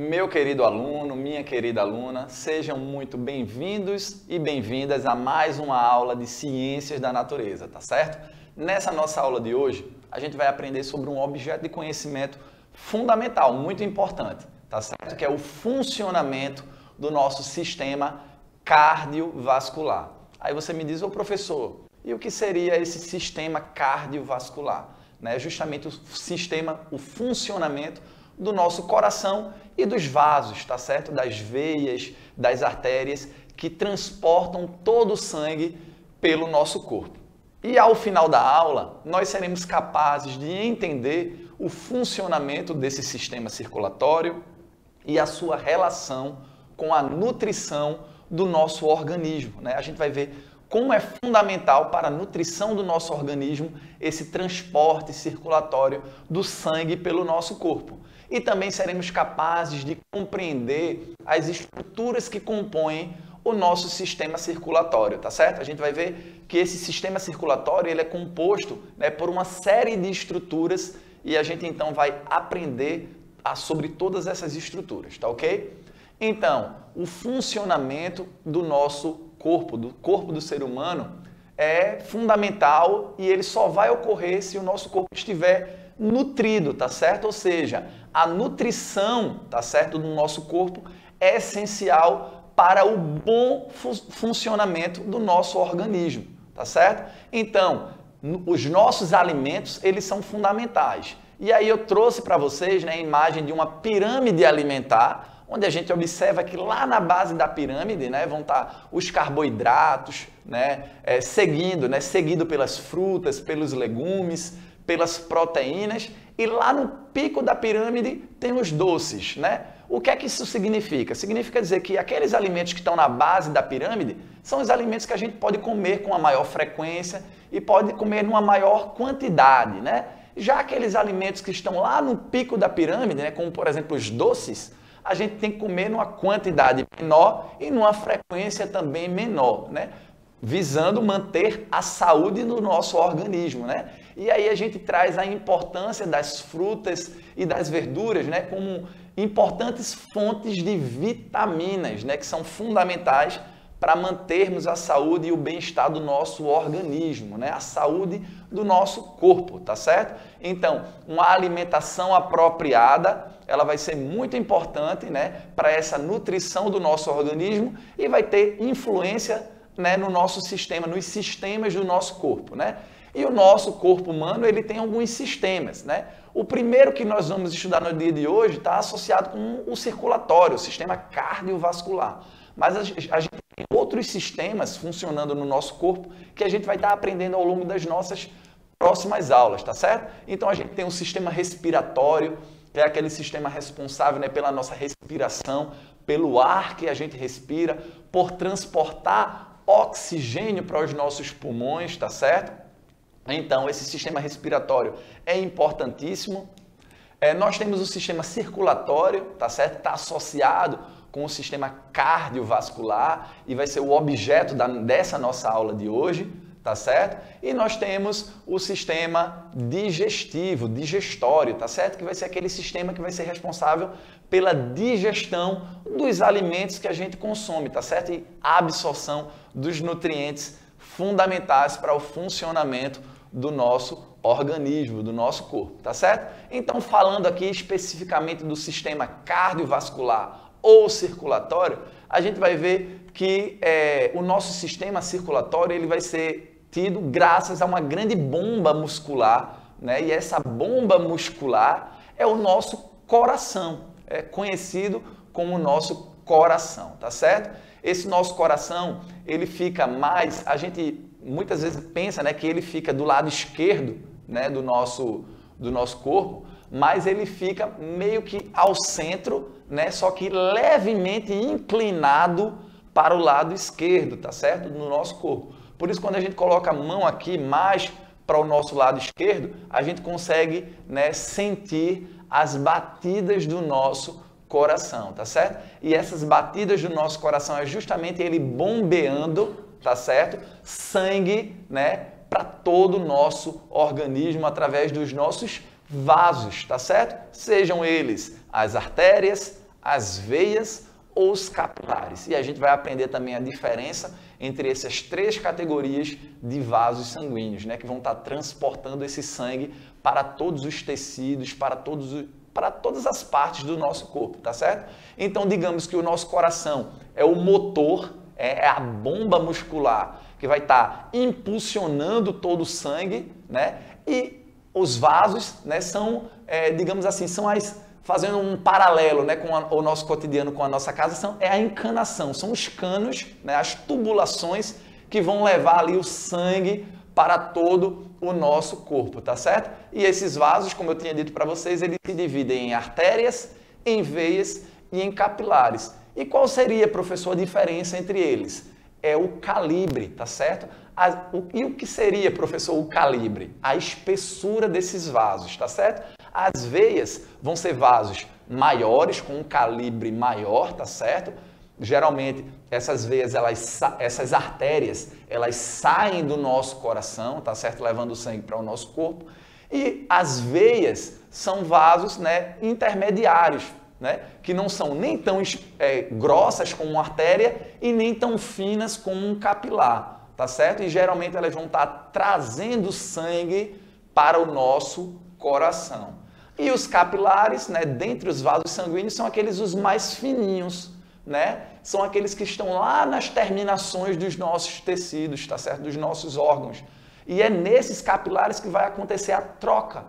Meu querido aluno, minha querida aluna, sejam muito bem-vindos e bem-vindas a mais uma aula de Ciências da Natureza, tá certo? Nessa nossa aula de hoje, a gente vai aprender sobre um objeto de conhecimento fundamental, muito importante, tá certo? Que é o funcionamento do nosso sistema cardiovascular. Aí você me diz, ô professor, e o que seria esse sistema cardiovascular? Justamente o funcionamento do nosso coração e dos vasos, tá certo? Das veias, das artérias que transportam todo o sangue pelo nosso corpo. E ao final da aula, nós seremos capazes de entender o funcionamento desse sistema circulatório e a sua relação com a nutrição do nosso organismo, A gente vai ver como é fundamental para a nutrição do nosso organismo esse transporte circulatório do sangue pelo nosso corpo. E também seremos capazes de compreender as estruturas que compõem o nosso sistema circulatório, tá certo? A gente vai ver que esse sistema circulatório ele é composto por uma série de estruturas e a gente então vai aprender sobre todas essas estruturas, tá ok? Então, o funcionamento do nosso corpo, do corpo do ser humano, é fundamental e ele só vai ocorrer se o nosso corpo estiver nutrido, tá certo? Ou seja, a nutrição, tá certo, do nosso corpo é essencial para o bom funcionamento do nosso organismo, tá certo? Então, os nossos alimentos, eles são fundamentais. E aí eu trouxe para vocês, a imagem de uma pirâmide alimentar, onde a gente observa que lá na base da pirâmide, vão estar os carboidratos, seguido pelas frutas, pelos legumes, pelas proteínas, e lá no pico da pirâmide tem os doces, O que é que isso significa? Significa dizer que aqueles alimentos que estão na base da pirâmide são os alimentos que a gente pode comer com uma maior frequência e pode comer numa maior quantidade, Já aqueles alimentos que estão lá no pico da pirâmide, como por exemplo os doces, a gente tem que comer numa quantidade menor e numa frequência também menor, Visando manter a saúde do nosso organismo, E aí a gente traz a importância das frutas e das verduras, como importantes fontes de vitaminas, que são fundamentais para mantermos a saúde e o bem-estar do nosso organismo, A saúde do nosso corpo, tá certo? Então, uma alimentação apropriada, ela vai ser muito importante, para essa nutrição do nosso organismo e vai ter influência, no nosso sistema, nos sistemas do nosso corpo, E o nosso corpo humano, ele tem alguns sistemas, O primeiro que nós vamos estudar no dia de hoje está associado com o circulatório, o sistema cardiovascular. Mas a gente tem outros sistemas funcionando no nosso corpo que a gente vai estar aprendendo ao longo das nossas próximas aulas, tá certo? Então a gente tem o sistema respiratório, que é aquele sistema responsável pela nossa respiração, pelo ar que a gente respira, por transportar oxigênio para os nossos pulmões, tá certo? Então, esse sistema respiratório é importantíssimo. Nós temos o sistema circulatório, tá certo? Está associado com o sistema cardiovascular e vai ser o objeto dessa nossa aula de hoje, tá certo? E nós temos o sistema digestivo, digestório, tá certo? Que vai ser aquele sistema que vai ser responsável pela digestão dos alimentos que a gente consome, tá certo? E a absorção dos nutrientes fundamentais para o funcionamento do nosso organismo, do nosso corpo, tá certo? Então, falando aqui especificamente do sistema cardiovascular ou circulatório, a gente vai ver que o nosso sistema circulatório ele vai ser tido graças a uma grande bomba muscular, E essa bomba muscular é o nosso coração, é conhecido como o nosso coração, tá certo? Esse nosso coração, ele fica mais, a gente muitas vezes pensa, que ele fica do lado esquerdo, do nosso corpo, mas ele fica meio que ao centro, só que levemente inclinado para o lado esquerdo, tá certo? No nosso corpo. Por isso, quando a gente coloca a mão aqui mais para o nosso lado esquerdo, a gente consegue, sentir as batidas do nosso coração, tá certo? E essas batidas do nosso coração é justamente ele bombeando, tá certo? Sangue, para todo o nosso organismo através dos nossos vasos, tá certo? Sejam eles as artérias, as veias ou os capilares. E a gente vai aprender também a diferença entre essas três categorias de vasos sanguíneos, né, que vão estar transportando esse sangue para todos os tecidos, para todas as partes do nosso corpo, tá certo? Então, digamos que o nosso coração é o motor, é a bomba muscular que vai estar impulsionando todo o sangue, né? E os vasos, né, são, digamos assim, são fazendo um paralelo, né, com o nosso cotidiano, com a nossa casa, é a encanação, são os canos, né, as tubulações que vão levar ali o sangue para todo o nosso corpo, tá certo? E esses vasos, como eu tinha dito para vocês, eles se dividem em artérias, em veias e em capilares. E qual seria, professor, a diferença entre eles? É o calibre, tá certo? E o que seria, professor, o calibre? A espessura desses vasos, tá certo? As veias vão ser vasos maiores, com um calibre maior, tá certo? Geralmente, essas veias, essas artérias, elas saem do nosso coração, tá certo? Levando o sangue para o nosso corpo. E as veias são vasos, né, intermediários, né, que não são nem tão grossas como uma artéria e nem tão finas como um capilar, tá certo? E geralmente elas vão estar trazendo sangue para o nosso coração. E os capilares, né, dentre os vasos sanguíneos, são aqueles os mais fininhos, né? São aqueles que estão lá nas terminações dos nossos tecidos, tá certo? Dos nossos órgãos. E é nesses capilares que vai acontecer a troca,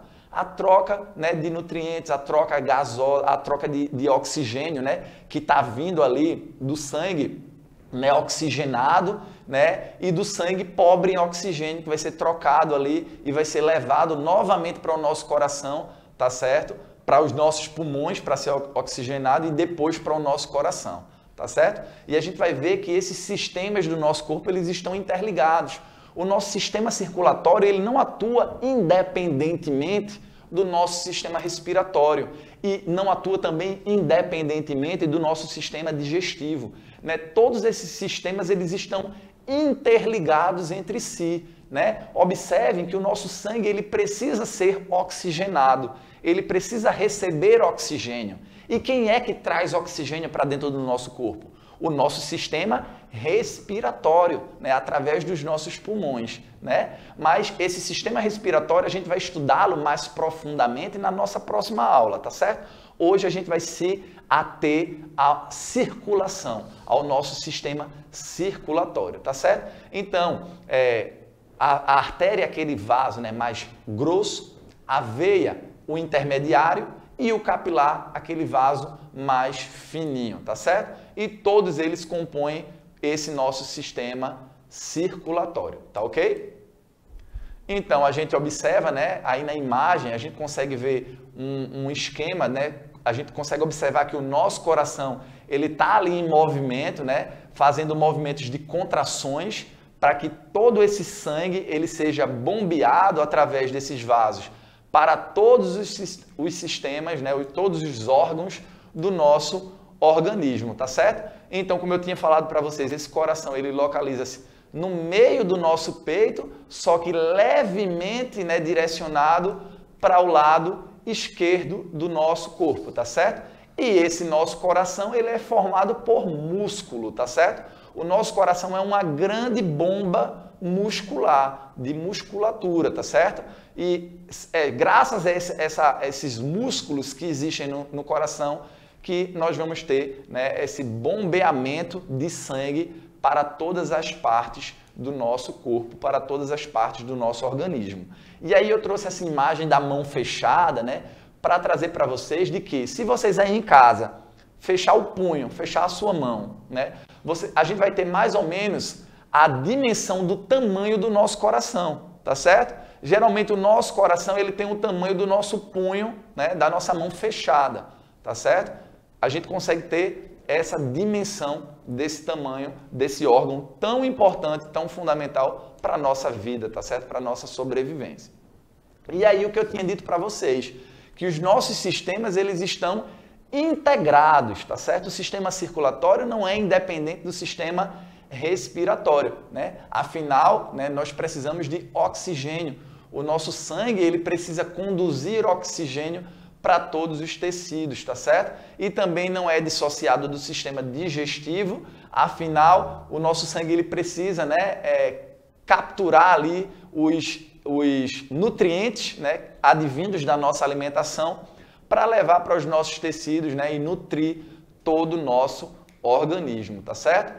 né, de nutrientes, a troca gasosa, a troca de oxigênio, né, que está vindo ali do sangue, né, oxigenado, né, e do sangue pobre em oxigênio, que vai ser trocado ali e vai ser levado novamente para o nosso coração, tá certo? Para os nossos pulmões, para ser oxigenado, e depois para o nosso coração, tá certo? E a gente vai ver que esses sistemas do nosso corpo, eles estão interligados. O nosso sistema circulatório, ele não atua independentemente do nosso sistema respiratório e não atua também independentemente do nosso sistema digestivo, né? Todos esses sistemas, eles estão interligados entre si, né? Observem que o nosso sangue, ele precisa ser oxigenado, ele precisa receber oxigênio. E quem é que traz oxigênio para dentro do nosso corpo? O nosso sistema respiratório, né, através dos nossos pulmões, né? Mas esse sistema respiratório a gente vai estudá-lo mais profundamente na nossa próxima aula, tá certo? Hoje a gente vai se ater à circulação, ao nosso sistema circulatório, tá certo? Então, a artéria é aquele vaso, né, mais grosso, a veia, o intermediário, e o capilar, aquele vaso mais fininho, tá certo? E todos eles compõem esse nosso sistema circulatório, tá ok? Então, a gente observa, né, aí na imagem, a gente consegue ver um esquema, né? A gente consegue observar que o nosso coração, ele tá ali em movimento, né, fazendo movimentos de contrações para que todo esse sangue ele seja bombeado através desses vasos para todos os sistemas, né, todos os órgãos do nosso organismo, tá certo? Então, como eu tinha falado para vocês, esse coração ele localiza-se no meio do nosso peito, só que levemente, né, direcionado para o lado esquerdo do nosso corpo, tá certo? E esse nosso coração ele é formado por músculo, tá certo? O nosso coração é uma grande bomba muscular, de musculatura, tá certo? E graças a esses músculos que existem no coração que nós vamos ter, né, esse bombeamento de sangue para todas as partes do nosso corpo, para todas as partes do nosso organismo. E aí eu trouxe essa imagem da mão fechada, né, para trazer para vocês de que se vocês aí em casa fechar o punho, fechar a sua mão, né, a gente vai ter mais ou menos a dimensão do tamanho do nosso coração, tá certo? Geralmente o nosso coração ele tem o tamanho do nosso punho, né, da nossa mão fechada, tá certo? A gente consegue ter essa dimensão desse tamanho, desse órgão tão importante, tão fundamental para a nossa vida, tá certo? Para a nossa sobrevivência. E aí o que eu tinha dito para vocês, que os nossos sistemas eles estão integrados, tá certo? O sistema circulatório não é independente do sistema respiratório, né? Afinal, né, nós precisamos de oxigênio. O nosso sangue ele precisa conduzir oxigênio para todos os tecidos, tá certo? E também não é dissociado do sistema digestivo, afinal, o nosso sangue ele precisa, né, capturar ali os nutrientes, né, advindos da nossa alimentação para levar para os nossos tecidos, né, e nutrir todo o nosso organismo, tá certo?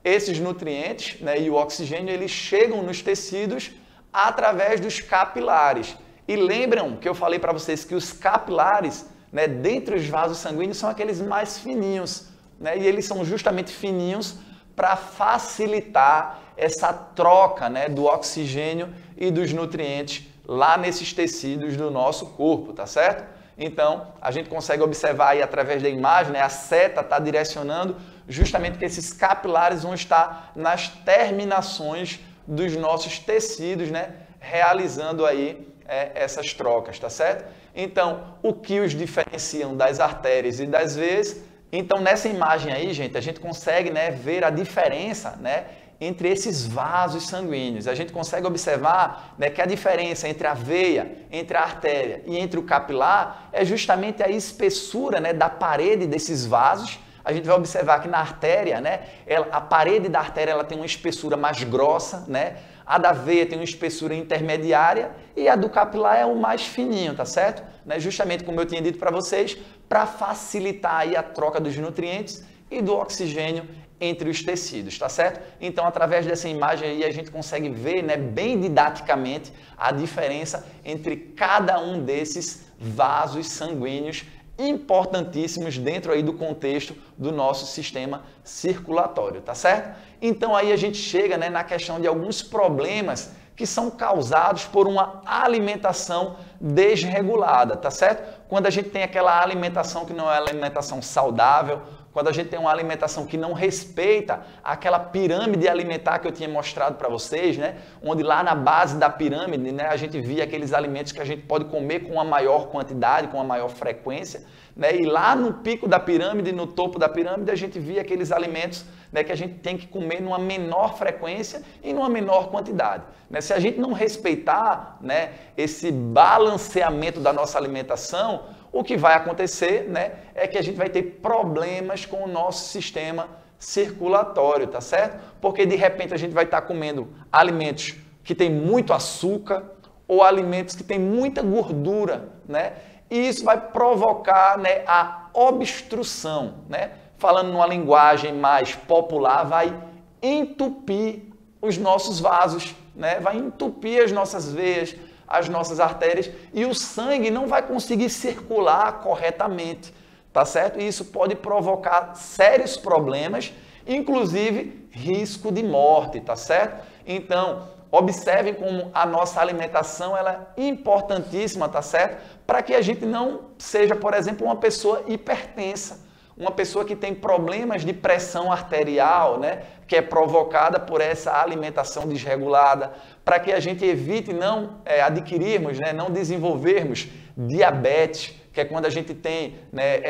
Esses nutrientes, né, e o oxigênio, eles chegam nos tecidos através dos capilares. E lembram que eu falei para vocês que os capilares, né, dentre os vasos sanguíneos, são aqueles mais fininhos, né, e eles são justamente fininhos para facilitar essa troca, né, do oxigênio e dos nutrientes lá nesses tecidos do nosso corpo, tá certo? Então, a gente consegue observar aí através da imagem, né, a seta está direcionando justamente que esses capilares vão estar nas terminações dos nossos tecidos, né, realizando aí essas trocas, tá certo? Então, o que os diferenciam das artérias e das veias? Então, nessa imagem aí, gente, a gente consegue, né, ver a diferença, né, entre esses vasos sanguíneos. A gente consegue observar, né, que a diferença entre a veia, entre a artéria e entre o capilar é justamente a espessura, né, da parede desses vasos. A gente vai observar que na artéria, né, a parede da artéria ela tem uma espessura mais grossa, né? A da veia tem uma espessura intermediária e a do capilar é o mais fininho, tá certo? Né? Justamente como eu tinha dito para vocês, para facilitar aí a troca dos nutrientes e do oxigênio entre os tecidos, tá certo? Então, através dessa imagem aí, a gente consegue ver, né, bem didaticamente a diferença entre cada um desses vasos sanguíneos importantíssimos dentro aí do contexto do nosso sistema circulatório, tá certo? Então aí a gente chega, né, na questão de alguns problemas que são causados por uma alimentação desregulada, tá certo? Quando a gente tem aquela alimentação que não é alimentação saudável, quando a gente tem uma alimentação que não respeita aquela pirâmide alimentar que eu tinha mostrado para vocês, né? Onde lá na base da pirâmide, né, a gente via aqueles alimentos que a gente pode comer com uma maior quantidade, com uma maior frequência, né? E lá no pico da pirâmide, no topo da pirâmide, a gente via aqueles alimentos, né, que a gente tem que comer numa menor frequência e numa menor quantidade, né? Se a gente não respeitar, né, esse balanceamento da nossa alimentação, o que vai acontecer, né, é que a gente vai ter problemas com o nosso sistema circulatório, tá certo? Porque de repente a gente vai estar comendo alimentos que têm muito açúcar ou alimentos que têm muita gordura, né? E isso vai provocar, né, a obstrução, né? Falando numa linguagem mais popular, vai entupir os nossos vasos, né? Vai entupir as nossas veias, as nossas artérias, e o sangue não vai conseguir circular corretamente, tá certo? E isso pode provocar sérios problemas, inclusive risco de morte, tá certo? Então, observem como a nossa alimentação ela é importantíssima, tá certo? Para que a gente não seja, por exemplo, uma pessoa hipertensa, uma pessoa que tem problemas de pressão arterial, né, que é provocada por essa alimentação desregulada, para que a gente evite não adquirirmos, né, não desenvolvermos diabetes, que é quando a gente tem, né,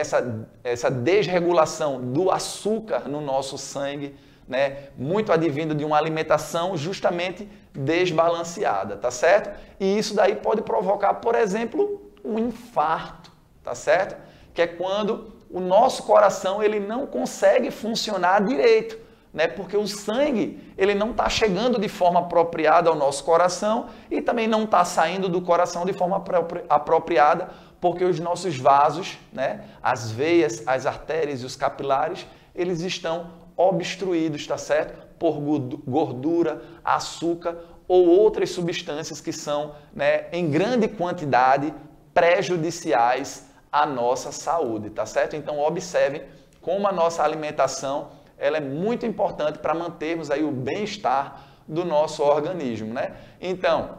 essa desregulação do açúcar no nosso sangue, né, muito advindo de uma alimentação justamente desbalanceada, tá certo? E isso daí pode provocar, por exemplo, um infarto, tá certo? Que é quando o nosso coração ele não consegue funcionar direito, né? Porque o sangue ele não está chegando de forma apropriada ao nosso coração e também não está saindo do coração de forma apropriada, porque os nossos vasos, né? As veias, as artérias e os capilares, eles estão obstruídos, tá certo? Por gordura, açúcar ou outras substâncias que são, né, em grande quantidade prejudiciais à nossa saúde, tá certo? Então observem como a nossa alimentação ela é muito importante para mantermos aí o bem-estar do nosso organismo, né? Então,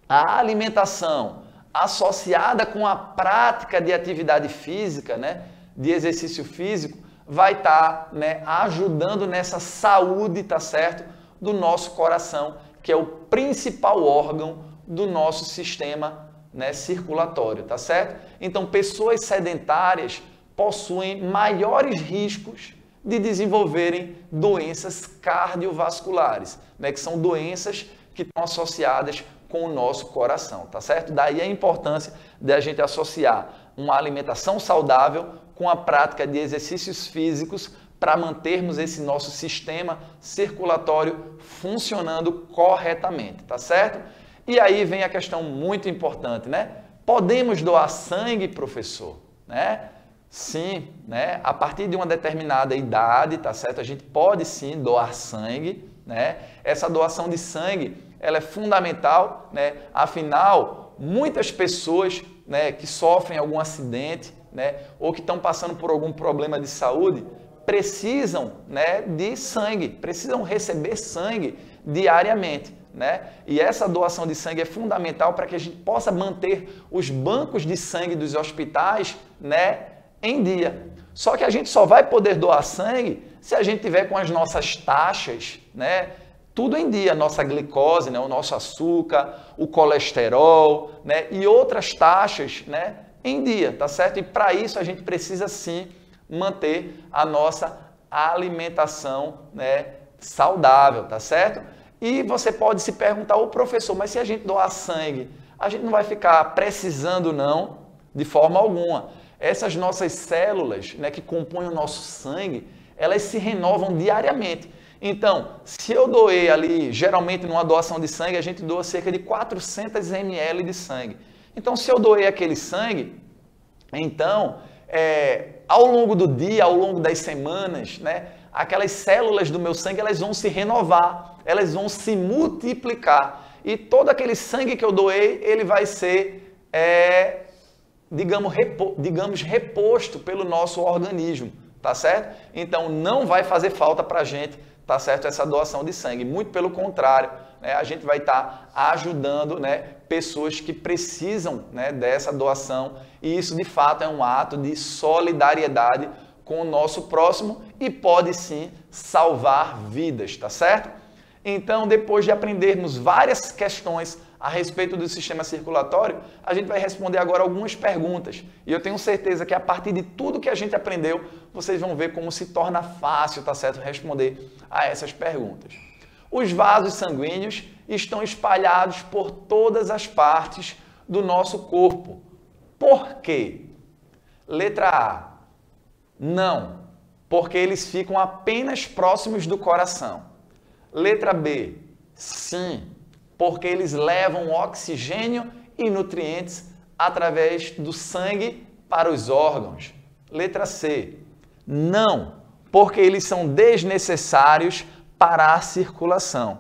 a alimentação associada com a prática de atividade física, né, de exercício físico, vai estar, né, ajudando nessa saúde, tá certo? Do nosso coração, que é o principal órgão do nosso sistema, né, circulatório, tá certo? Então, pessoas sedentárias possuem maiores riscos de desenvolverem doenças cardiovasculares, né, que são doenças que estão associadas com o nosso coração, tá certo? Daí a importância de a gente associar uma alimentação saudável com a prática de exercícios físicos para mantermos esse nosso sistema circulatório funcionando corretamente, tá certo? E aí vem a questão muito importante, né? Podemos doar sangue, professor? Né? Sim, né? A partir de uma determinada idade, tá certo? A gente pode sim doar sangue, né? Essa doação de sangue, ela é fundamental, né? Afinal, muitas pessoas, né, que sofrem algum acidente, né, ou que estão passando por algum problema de saúde, precisam, né, de sangue, precisam receber sangue diariamente, né? E essa doação de sangue é fundamental para que a gente possa manter os bancos de sangue dos hospitais, né, em dia. Só que a gente só vai poder doar sangue se a gente tiver com as nossas taxas, né, tudo em dia, nossa glicose, né, o nosso açúcar, o colesterol, né, e outras taxas, né, em dia, tá certo? E para isso a gente precisa sim manter a nossa alimentação, né, saudável, tá certo? E você pode se perguntar, ô professor, mas se a gente doar sangue, a gente não vai ficar precisando não, de forma alguma. Essas nossas células, né, que compõem o nosso sangue, elas se renovam diariamente. Então, se eu doei ali, geralmente numa doação de sangue, a gente doa cerca de 400 ml de sangue. Então, se eu doei aquele sangue, então, ao longo do dia, ao longo das semanas, né, aquelas células do meu sangue, elas vão se renovar, elas vão se multiplicar. E todo aquele sangue que eu doei, ele vai ser, digamos, reposto pelo nosso organismo, tá certo? Então, não vai fazer falta para a gente, tá certo, essa doação de sangue. Muito pelo contrário, né, a gente vai estar ajudando, né, pessoas que precisam, né, dessa doação. E isso, de fato, é um ato de solidariedade com o nosso próximo e pode, sim, salvar vidas, tá certo? Então, depois de aprendermos várias questões a respeito do sistema circulatório, a gente vai responder agora algumas perguntas. E eu tenho certeza que a partir de tudo que a gente aprendeu, vocês vão ver como se torna fácil, tá certo, responder a essas perguntas. Os vasos sanguíneos estão espalhados por todas as partes do nosso corpo. Por quê? Letra A. Não, porque eles ficam apenas próximos do coração. Letra B. Sim, porque eles levam oxigênio e nutrientes através do sangue para os órgãos. Letra C. Não, porque eles são desnecessários para a circulação.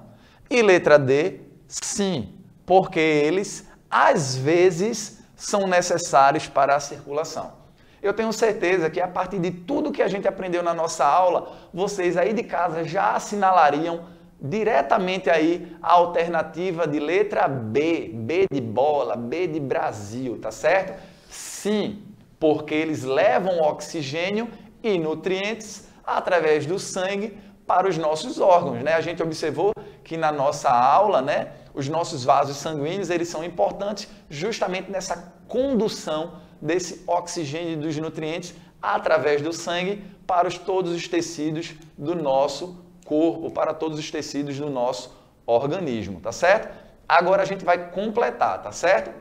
E letra D. Sim, porque eles, às vezes, são necessários para a circulação. Eu tenho certeza que a partir de tudo que a gente aprendeu na nossa aula, vocês aí de casa já assinalariam diretamente aí a alternativa de letra B, B de bola, B de Brasil, tá certo? Sim, porque eles levam oxigênio e nutrientes através do sangue para os nossos órgãos, né? A gente observou que na nossa aula, né, os nossos vasos sanguíneos, eles são importantes justamente nessa condução desse oxigênio e dos nutrientes através do sangue para todos os tecidos do nosso corpo, para todos os tecidos do nosso organismo, tá certo? Agora a gente vai completar, tá certo?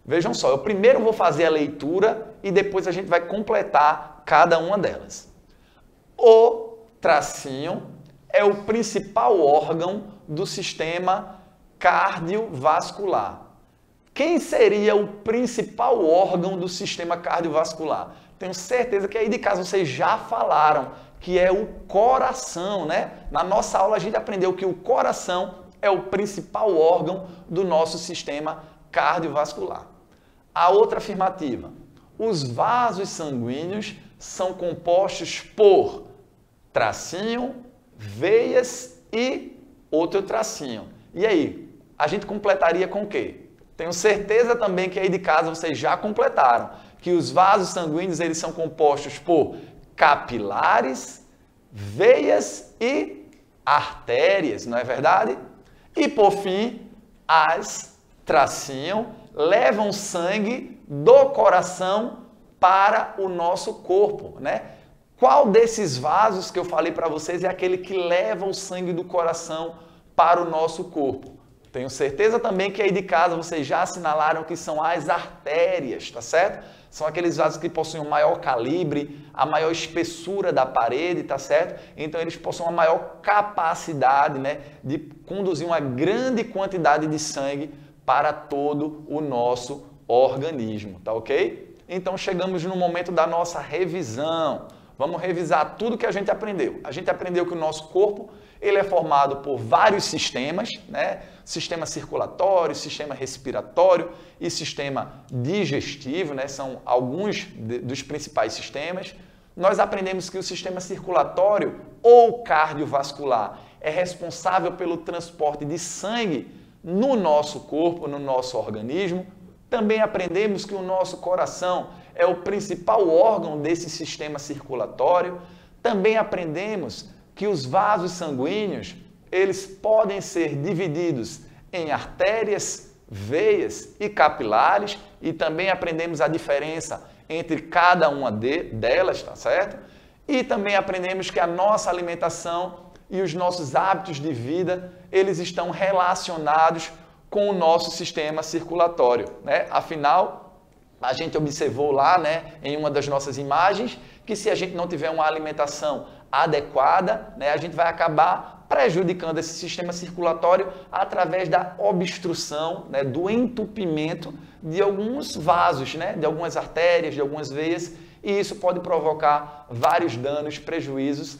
Vejam só, eu primeiro vou fazer a leitura e depois a gente vai completar cada uma delas. O tracinho é o principal órgão do sistema cardiovascular. Quem seria o principal órgão do sistema cardiovascular? Tenho certeza que aí de casa vocês já falaram que é o coração, né? Na nossa aula a gente aprendeu que o coração é o principal órgão do nosso sistema cardiovascular. A outra afirmativa: os vasos sanguíneos são compostos por tracinho, veias e outro tracinho. E aí, a gente completaria com o quê? Tenho certeza também que aí de casa vocês já completaram, que os vasos sanguíneos eles são compostos por capilares, veias e artérias, não é verdade? E por fim, as tracinho levam sangue do coração para o nosso corpo, né? Qual desses vasos que eu falei para vocês é aquele que leva o sangue do coração para o nosso corpo? Tenho certeza também que aí de casa vocês já assinalaram que são as artérias, tá certo? São aqueles vasos que possuem um maior calibre, a maior espessura da parede, tá certo? Então eles possuem uma maior capacidade, né, de conduzir uma grande quantidade de sangue para todo o nosso organismo, tá ok? Então chegamos no momento da nossa revisão. Vamos revisar tudo que a gente aprendeu. A gente aprendeu que o nosso corpo ele é formado por vários sistemas, né? Sistema circulatório, sistema respiratório e sistema digestivo, né? São alguns dos principais sistemas. Nós aprendemos que o sistema circulatório ou cardiovascular é responsável pelo transporte de sangue no nosso corpo, no nosso organismo. Também aprendemos que o nosso coração é o principal órgão desse sistema circulatório. Também aprendemos que os vasos sanguíneos, eles podem ser divididos em artérias, veias e capilares, e também aprendemos a diferença entre cada uma delas, tá certo? E também aprendemos que a nossa alimentação e os nossos hábitos de vida, eles estão relacionados com o nosso sistema circulatório, né? Afinal, a gente observou lá, né, em uma das nossas imagens, que se a gente não tiver uma alimentação adequada, né, a gente vai acabar prejudicando esse sistema circulatório através da obstrução, né, do entupimento de alguns vasos, né, de algumas artérias, de algumas veias, e isso pode provocar vários danos, prejuízos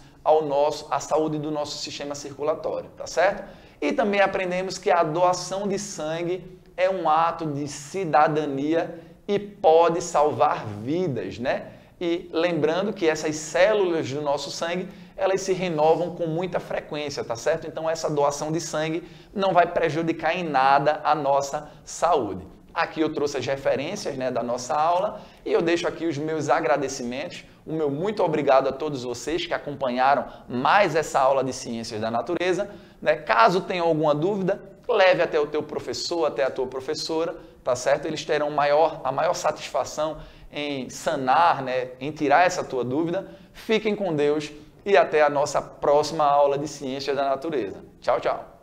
à saúde do nosso sistema circulatório, tá certo? E também aprendemos que a doação de sangue é um ato de cidadania e pode salvar vidas, né? E lembrando que essas células do nosso sangue, elas se renovam com muita frequência, tá certo? Então essa doação de sangue não vai prejudicar em nada a nossa saúde. Aqui eu trouxe as referências, né, da nossa aula e eu deixo aqui os meus agradecimentos, o meu muito obrigado a todos vocês que acompanharam mais essa aula de Ciências da Natureza, né? Caso tenha alguma dúvida, leve até o teu professor, até a tua professora, tá certo? Eles terão a maior satisfação em sanar, né, em tirar essa tua dúvida. Fiquem com Deus e até a nossa próxima aula de Ciências da Natureza. Tchau, tchau!